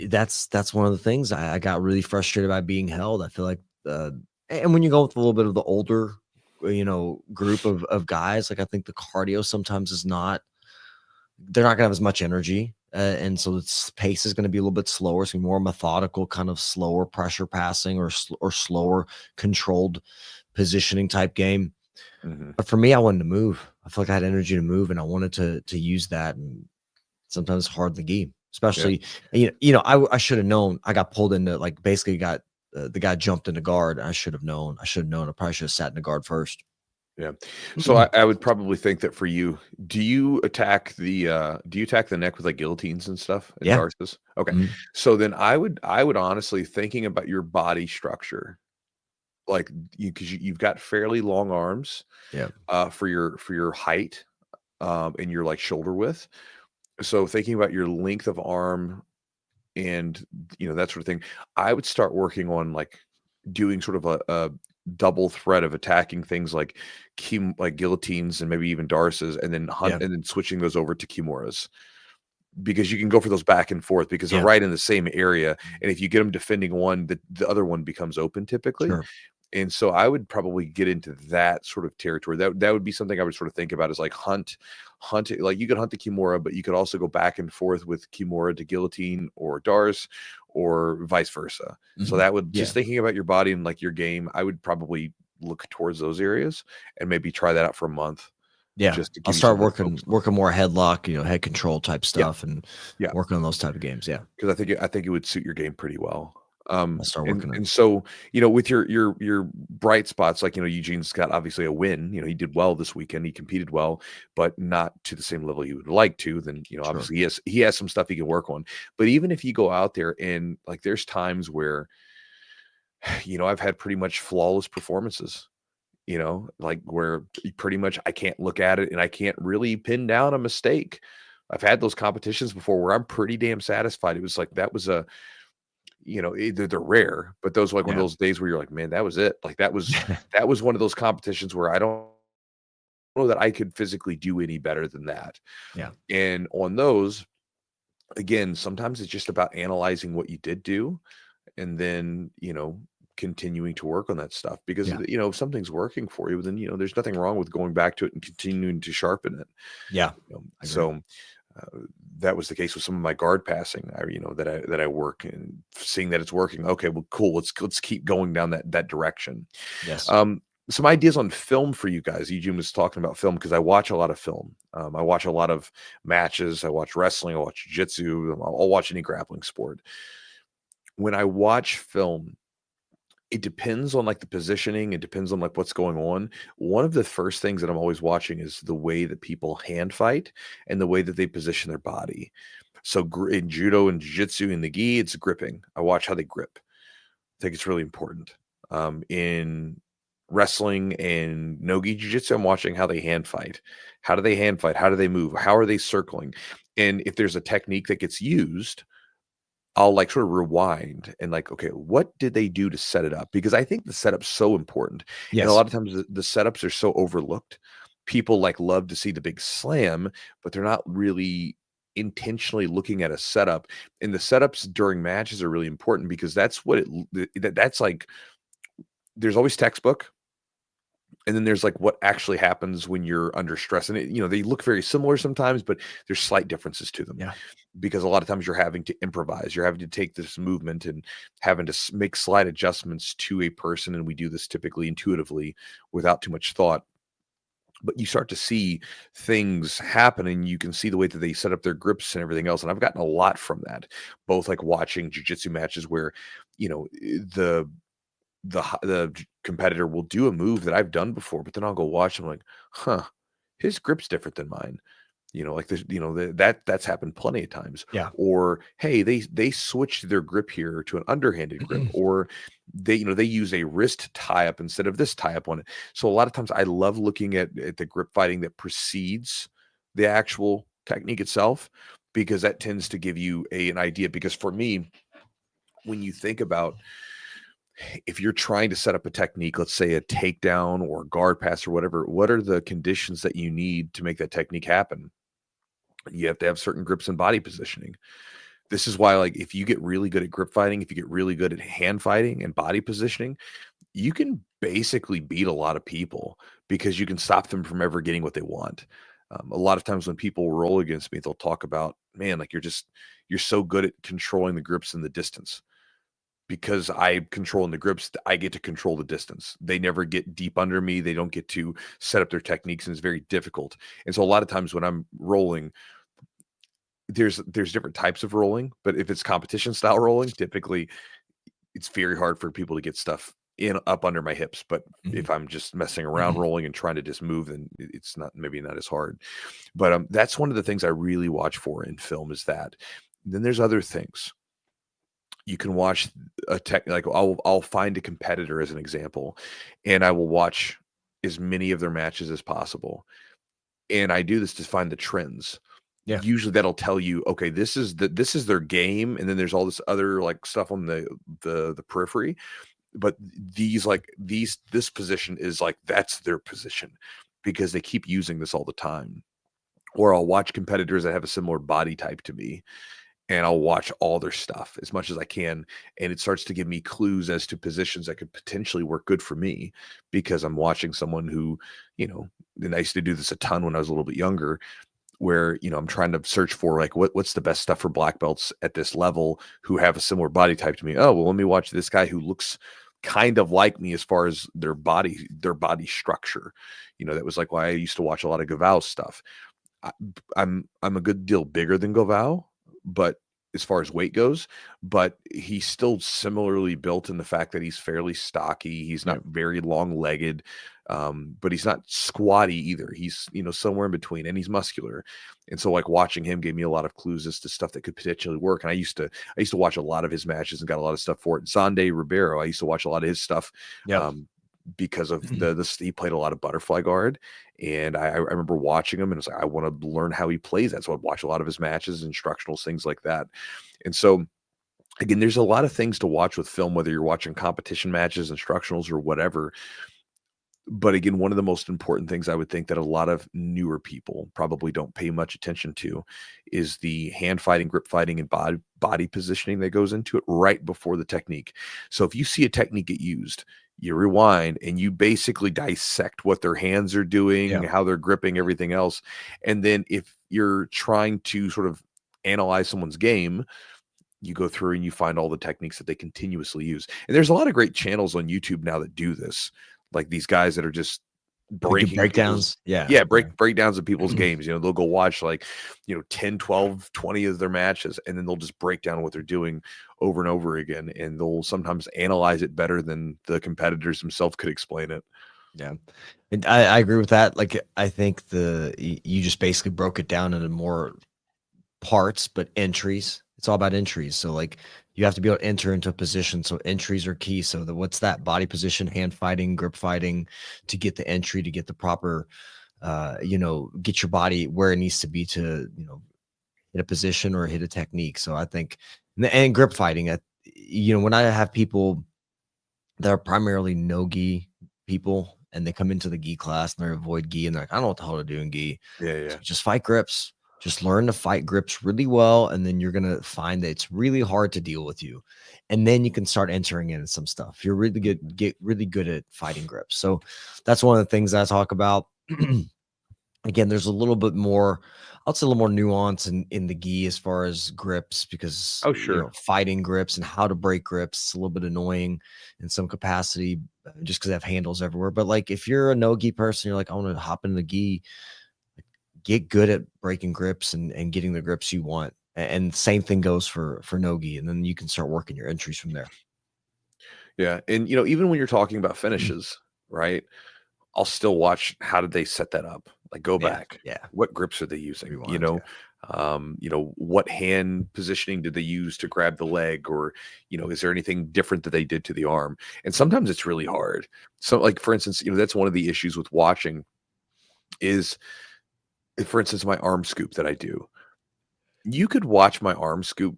that's one of the things I got really frustrated by being held. I feel like, and when you go with a little bit of the older, group of guys, like I think the cardio sometimes is not. They're not gonna have as much energy, and so its pace is gonna be a little bit slower. So more methodical, kind of slower pressure passing or slower controlled positioning type game. Mhm. But for me, I wanted to move. I feel like I had energy to move, and I wanted to use that. And sometimes it's hard to game, Yeah. especially, I should have known. I got pulled into like basically got the guy jumped into guard. I should have known. I should have known. I probably should have sat in the guard first. Yeah. So I would probably think that for you, do you attack the neck with, like, guillotines and stuff and Yeah. darces? Okay. Mhm. So then I would honestly thinking about your body structure, like, because you've got fairly long arms, Yeah. for your height, and your, like, shoulder width. So thinking about your length of arm and, that sort of thing, I would start working on, like, doing sort of a double threat of attacking things like guillotines and maybe even darces, and then Yeah. switching those over to kimuras, because you can go for those back and forth because they're Yeah. right in the same area, and if you get them defending one, the other one becomes open typically. Sure. And so I would probably get into that sort of territory. That would be something I would sort of think about is like hunt it. Like you could hunt the Kimura, but you could also go back and forth with Kimura to guillotine or Dars or vice versa. So Mhm. that would Yeah. just thinking about your body and like your game, I would probably look towards those areas and maybe try that out for a month Yeah. just to I'll give you start something to working focus on. working more headlock, head control type Yeah, stuff and yeah. working on those type of games. Yeah. 'Cause I think it would suit your game pretty well. I'll start And working on. and so, with your bright spots, like, Eugene's got obviously a win, he did well this weekend, he competed well, but not to the same level you would like to, then, Sure. obviously he has some stuff he can work on. But even if you go out there and, like, there's times where, I've had pretty much flawless performances, like, where pretty much I can't look at it and I can't really pin down a mistake. I've had those competitions before where I'm pretty damn satisfied. It was like that was a either they're rare, but those are like one of Yeah. those days where you're like, "Man, that was it." Like that was one of those competitions where I don't know that I could physically do any better than that. Yeah. And on those, again, sometimes it's just about analyzing what you did do and then, continuing to work on that stuff because, Yeah. if something's working for you, then, there's nothing wrong with going back to it and continuing to sharpen it. Yeah. I agree. So uh, that was the case with some of my guard passing. That I work and seeing that it's working. Okay, well, cool. Let's keep going down that direction. Yes. Um, some ideas on film for you guys. Eugene was talking about film because I watch a lot of film. I watch a lot of matches. I watch wrestling. I watch jiu-jitsu. I'll watch any grappling sport. When I watch film, it depends on, like, the positioning, it depends on, like, what's going on. One of the first things that I'm always watching is the way that people hand fight and the way that they position their body. So, in judo and jiu-jitsu and the gi, it's gripping. I watch how they grip. think it's really important. In wrestling and no-gi jiu-jitsu, I'm watching how they hand fight. How do they hand fight? How do they move? How are they circling? And if there's a technique that gets used, I'll like sort of rewind and like, okay, what did they do to set it up? Because I think the setup's so important. And a Yes. lot of times the setups are so overlooked. People like love to see the big slam, but they're not really intentionally looking at a setup. And the setups during matches are really important because that's what that's like there's always textbook, and then there's like what actually happens when you're under stress. And they look very similar sometimes, but there's slight differences to them Yeah. because a lot of times you're having to improvise. You're having to take this movement and having to make slight adjustments to a person. And we do this typically intuitively without too much thought. But you start to see things happen, and you can see the way that they set up their grips and everything else. And I've gotten a lot from that, both like watching jiu-jitsu matches where, the competitor will do a move that I've done before, but then I'll go watch. I'm like, huh, his grip's different than mine. Like this, that's happened plenty of times. Yeah. Or hey, they switched their grip here to an underhanded grip, or they use a wrist tie up instead of this tie up on it. So a lot of times I love looking at the grip fighting that precedes the actual technique itself, because that tends to give you an idea. Because for me, when you think about if you're trying to set up a technique, let's say a takedown or guard pass or whatever, what are the conditions that you need to make that technique happen? You have to have certain grips and body positioning. This is why, like, if you get really good at grip fighting, if you get really good at hand fighting and body positioning, you can basically beat a lot of people because you can stop them from ever getting what they want. A lot of times when people roll against me, they'll talk about, man, like you're so good at controlling the grips in the distance. Because I control in the grips, I get to control the distance. They never get deep under me. They don't get to set up their techniques, and it's very difficult. And so a lot of times when I'm rolling, there's different types of rolling, but if it's competition style rolling, typically it's very hard for people to get stuff in up under my hips. But if I'm just messing around rolling and trying to just move, then it's maybe not as hard. But that's one of the things I really watch for in film is that. Then there's other things. You can watch a tech, like I'll find a competitor as an example, and I will watch as many of their matches as possible. And I do this to find the trends. Yeah. Usually that'll tell you, okay, this is their game, and then there's all this other like stuff on the periphery. But this position is like that's their position because they keep using this all the time. Or I'll watch competitors that have a similar body type to me, and I'll watch all their stuff as much as I can. And it starts to give me clues as to positions that could potentially work good for me because I'm watching someone who, and I used to do this a ton when I was a little bit younger, where, I'm trying to search for like, what's the best stuff for black belts at this level who have a similar body type to me. Oh, well, let me watch this guy who looks kind of like me as far as their body structure. That was like why I used to watch a lot of Gavau's stuff. I'm a good deal bigger than Govau, but as far as weight goes, but he's still similarly built in the fact that he's fairly stocky. He's not very long-legged, but he's not squatty either. He's, somewhere in between, and he's muscular. And so like watching him gave me a lot of clues as to stuff that could potentially work. And I used to watch a lot of his matches and got a lot of stuff for it. Zonde Ribeiro, I used to watch a lot of his stuff. Yeah. Because of he played a lot of butterfly guard, and I remember watching him and it's like I want to learn how he plays that, so I'd watch a lot of his matches, instructionals, things like that. And so again, there's a lot of things to watch with film, whether you're watching competition matches, instructionals, or whatever. But again, one of the most important things I would think that a lot of newer people probably don't pay much attention to is the hand fighting, grip fighting, and body positioning that goes into it right before the technique. So if you see a technique get used, you rewind and you basically dissect what their hands are doing, how they're gripping, everything else. And then if you're trying to sort of analyze someone's game, you go through and you find all the techniques that they continuously use. And there's a lot of great channels on YouTube now that do this. Like these guys that are just breaking breakdowns. Breakdowns of people's games. They'll go watch like, 10, 12, 20 of their matches, and then they'll just break down what they're doing over and over again. And they'll sometimes analyze it better than the competitors themselves could explain it. Yeah. And I agree with that. Like, I think you just basically broke it down into more parts, but entries. It's all about entries. So like you have to be able to enter into a position. So entries are key. So what's that body position, hand fighting, grip fighting, to get the entry, to get the proper, get your body where it needs to be to, hit a position or hit a technique. So I think, and grip fighting, when I have people that are primarily no gi people and they come into the gi class and they avoid gi and they're like, I don't know what the hell to do in gi. Yeah. So just fight grips. Just learn to fight grips really well, and then you're gonna find that it's really hard to deal with you. And then you can start entering in some stuff. You're really good, get really good at fighting grips. So that's one of the things I talk about. Again, there's a little bit more, I'll say a little more nuance in the gi as far as grips, because Oh, sure. fighting grips and how to break grips, it's a little bit annoying in some capacity, just because they have handles everywhere. But like if you're a no gi person, you're like, I want to hop into the gi, get good at breaking grips and getting the grips you want. And same thing goes for no-gi. And then you can start working your entries from there. Yeah. And, even when you're talking about finishes, right? I'll still watch how did they set that up? Like go Yeah. back. Yeah. What grips are they using? Rewind. Yeah. What hand positioning did they use to grab the leg, or is there anything different that they did to the arm? And sometimes it's really hard. So like for instance, that's one of the issues with watching is, for instance, my arm scoop that I do. You could watch my arm scoop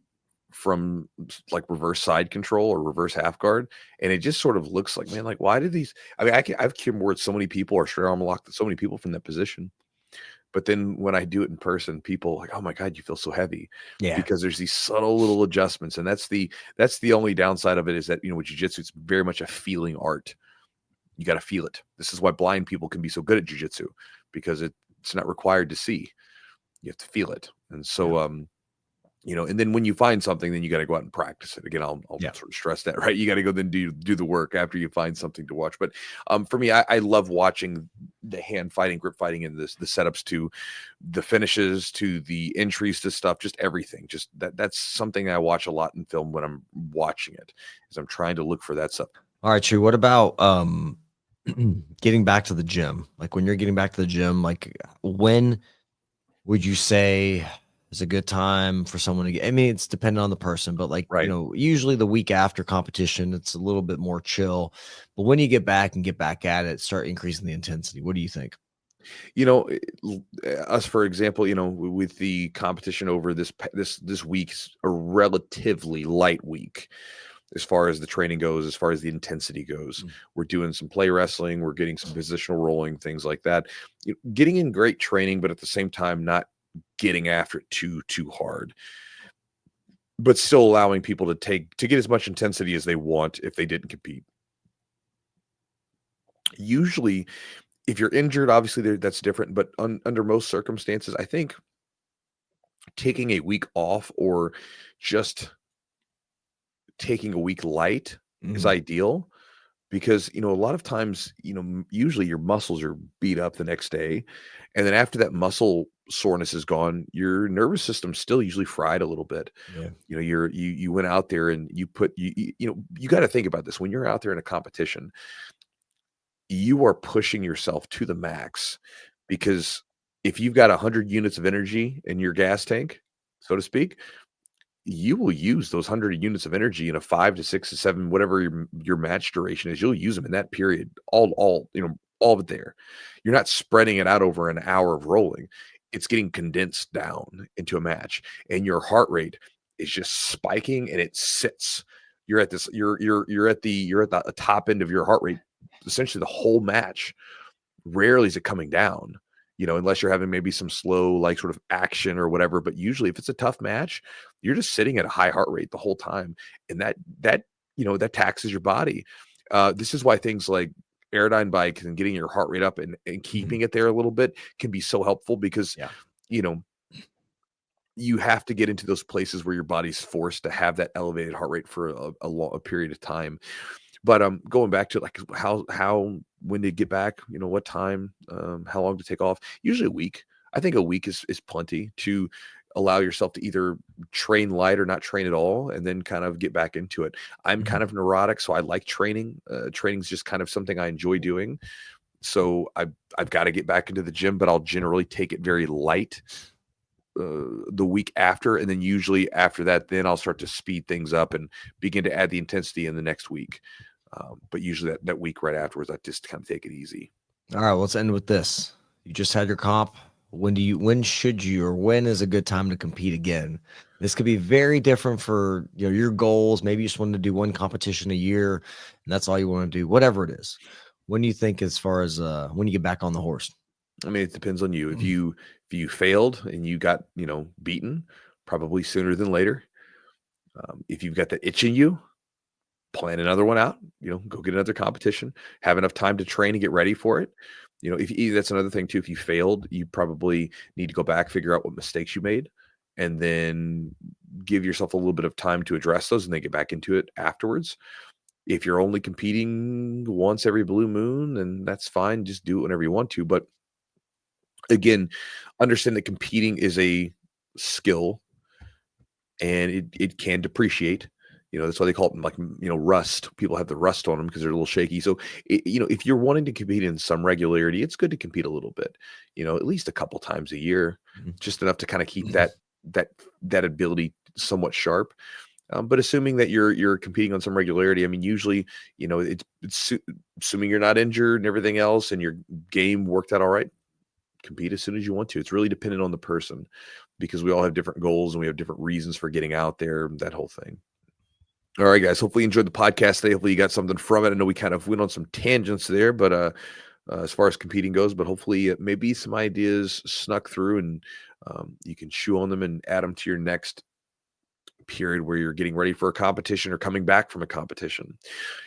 from like reverse side control or reverse half guard, and it just sort of looks like, man, like why did these? I mean, I've keyboarded so many people or straight arm locked so many people from that position, but then when I do it in person, people are like, oh my god, you feel so heavy, Yeah. because there's these subtle little adjustments, and that's the only downside of it, is that with jiu-jitsu, it's very much a feeling art. You got to feel it. This is why blind people can be so good at jiu-jitsu, because it's not required to see. You have to feel it, and so and then when you find something, then you got to go out and practice it. Again, I'll Yeah. sort of stress that, right? You got to go then do the work after you find something to watch. But for me, I love watching the hand fighting, grip fighting, and the setups to the finishes, to the entries, to stuff, just everything. Just that's something I watch a lot in film when I'm watching it, is I'm trying to look for that stuff. All right, Chew. What about getting back to the gym? Like when you're getting back to the gym, like when would you say is a good time for someone to get? I mean, it's dependent on the person, but like, Right. usually the week after competition, it's a little bit more chill. But when you get back and get back at it, start increasing the intensity. What do you think? Us, for example, with the competition over this week's a relatively light week as far as the training goes, as far as the intensity goes. We're doing some play wrestling, we're getting some positional rolling, things like that. Getting in great training, but at the same time, not getting after it too hard, but still allowing people to get as much intensity as they want if they didn't compete. Usually, if you're injured, obviously that's different, but under most circumstances, I think taking a week off, or just taking a week light, is ideal, because a lot of times, usually your muscles are beat up the next day, and then after that muscle soreness is gone, your nervous system's still usually fried a little bit. Yeah. You went out there and you got to think about this. When you're out there in a competition, you are pushing yourself to the max, because if you've got 100 units of energy in your gas tank, so to speak, you will use those 100 units of energy in a 5 to 6 to 7, whatever your match duration is. You'll use them in that period, all of it there. You're not spreading it out over an hour of rolling. It's getting condensed down into a match, and your heart rate is just spiking, and it sits. You're at the top end of your heart rate essentially the whole match. Rarely is it coming down, unless you're having maybe some slow, like sort of action or whatever. But usually, if it's a tough match, you're just sitting at a high heart rate the whole time, and that taxes your body. This is why things like Aerodyne bike and getting your heart rate up and keeping it there a little bit can be so helpful, because Yeah. You have to get into those places where your body's forced to have that elevated heart rate for a period of time. But going back to like how when to get back, what time, how long to take off. Usually a week. I think a week is plenty to allow yourself to either train light or not train at all, and then kind of get back into it. I'm kind of neurotic, so I like training. Training's just kind of something I enjoy doing. So I've got to get back into the gym, but I'll generally take it very light the week after, and then usually after that, then I'll start to speed things up and begin to add the intensity in the next week. But usually that week right afterwards, I just kind of take it easy. All right, let's end with this. You just had your comp. When should you, or when is a good time to compete again? This could be very different for your goals. Maybe you just wanted to do one competition a year, and that's all you want to do. Whatever it is, when do you think, as far as when you get back on the horse? I mean, it depends on you. If you failed and you got beaten, probably sooner than later. If you've got the itch in you, plan another one out. Go get another competition. Have enough time to train and get ready for it. If that's another thing too. If you failed, you probably need to go back, figure out what mistakes you made, and then give yourself a little bit of time to address those, and then get back into it afterwards. If you're only competing once every blue moon, then that's fine. Just do it whenever you want to. But again, understand that competing is a skill, and it can depreciate. That's why they call it like, rust. People have the rust on them because they're a little shaky. So, if you're wanting to compete in some regularity, it's good to compete a little bit, at least a couple times a year, just enough to kind of keep that ability somewhat sharp. But assuming that you're competing on some regularity, I mean, usually, it's assuming you're not injured and everything else, and your game worked out all right, compete as soon as you want to. It's really dependent on the person, because we all have different goals and we have different reasons for getting out there, that whole thing. All right, guys. Hopefully you enjoyed the podcast today. Hopefully you got something from it. I know we kind of went on some tangents there, but as far as competing goes, but hopefully maybe some ideas snuck through, and you can chew on them and add them to your next period where you're getting ready for a competition or coming back from a competition.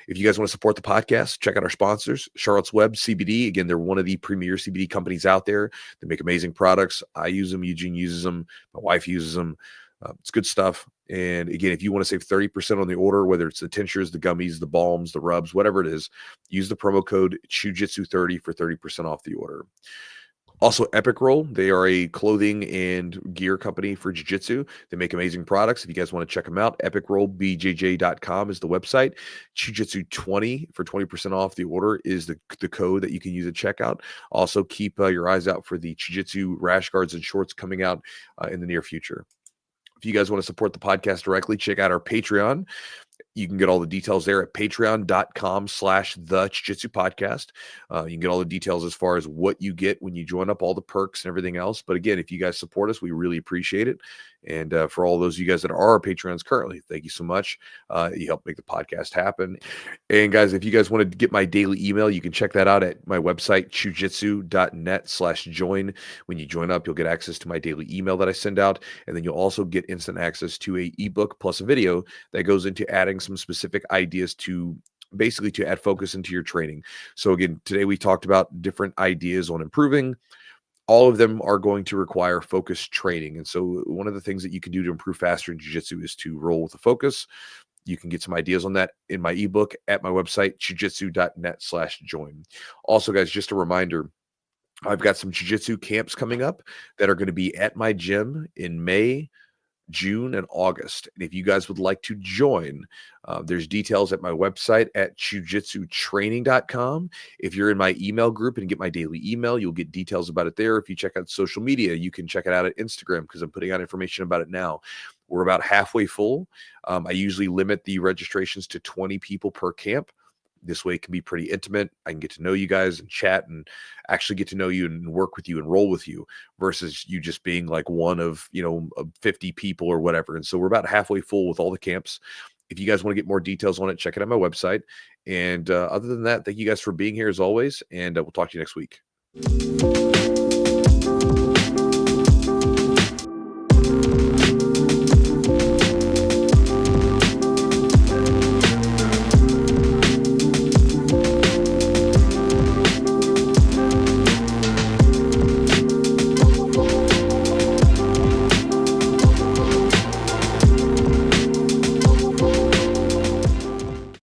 If you guys want to support the podcast, check out our sponsors, Charlotte's Web CBD. Again, they're one of the premier CBD companies out there. They make amazing products. I use them. Eugene uses them. My wife uses them. It's good stuff. And again, if you want to save 30% on the order, whether it's the tinctures, the gummies, the balms, the rubs, whatever it is, use the promo code Chewjitsu30 for 30% off the order. Also, Epic Roll, they are a clothing and gear company for Jiu-Jitsu. They make amazing products. If you guys want to check them out, epicrollbjj.com is the website. Chewjitsu20 for 20% off the order is the code that you can use at checkout. Also, keep your eyes out for the Jiu-Jitsu rash guards and shorts coming out in the near future. If you guys want to support the podcast directly, check out our Patreon. You can get all the details there at patreon.com/the Jiu-Jitsu podcast. You can get all the details as far as what you get when you join up, all the perks and everything else. But again, if you guys support us, we really appreciate it. And for all those of you guys that are our Patreons currently, thank you so much. You help make the podcast happen. And guys, if you guys want to get my daily email, you can check that out at my website, chewjitsu.net/join. When you join up, you'll get access to my daily email that I send out. And then you'll also get instant access to a ebook plus a video that goes into adding some specific ideas to basically to add focus into your training. So again, today we talked about different ideas on improving. All of them are going to require focused training. And so one of the things that you can do to improve faster in jiu-jitsu is to roll with a focus. You can get some ideas on that in my ebook at my website, chewjitsu.net/join. Also, guys, just a reminder, I've got some jiu-jitsu camps coming up that are going to be at my gym in May, June, and August. And if you guys would like to join, there's details at my website at chewjitsutraining.com. If you're in my email group and get my daily email, you'll get details about it there. If you check out social media, you can check it out at Instagram, because I'm putting out information about it now. We're about halfway full. I usually limit the registrations to 20 people per camp. This way it can be pretty intimate. I can get to know you guys and chat and actually get to know you and work with you and roll with you, versus you just being like one of 50 people or whatever. And so we're about halfway full with all the camps. If you guys want to get more details on it, check it out on my website. And other than that, thank you guys for being here as always. And we'll talk to you next week.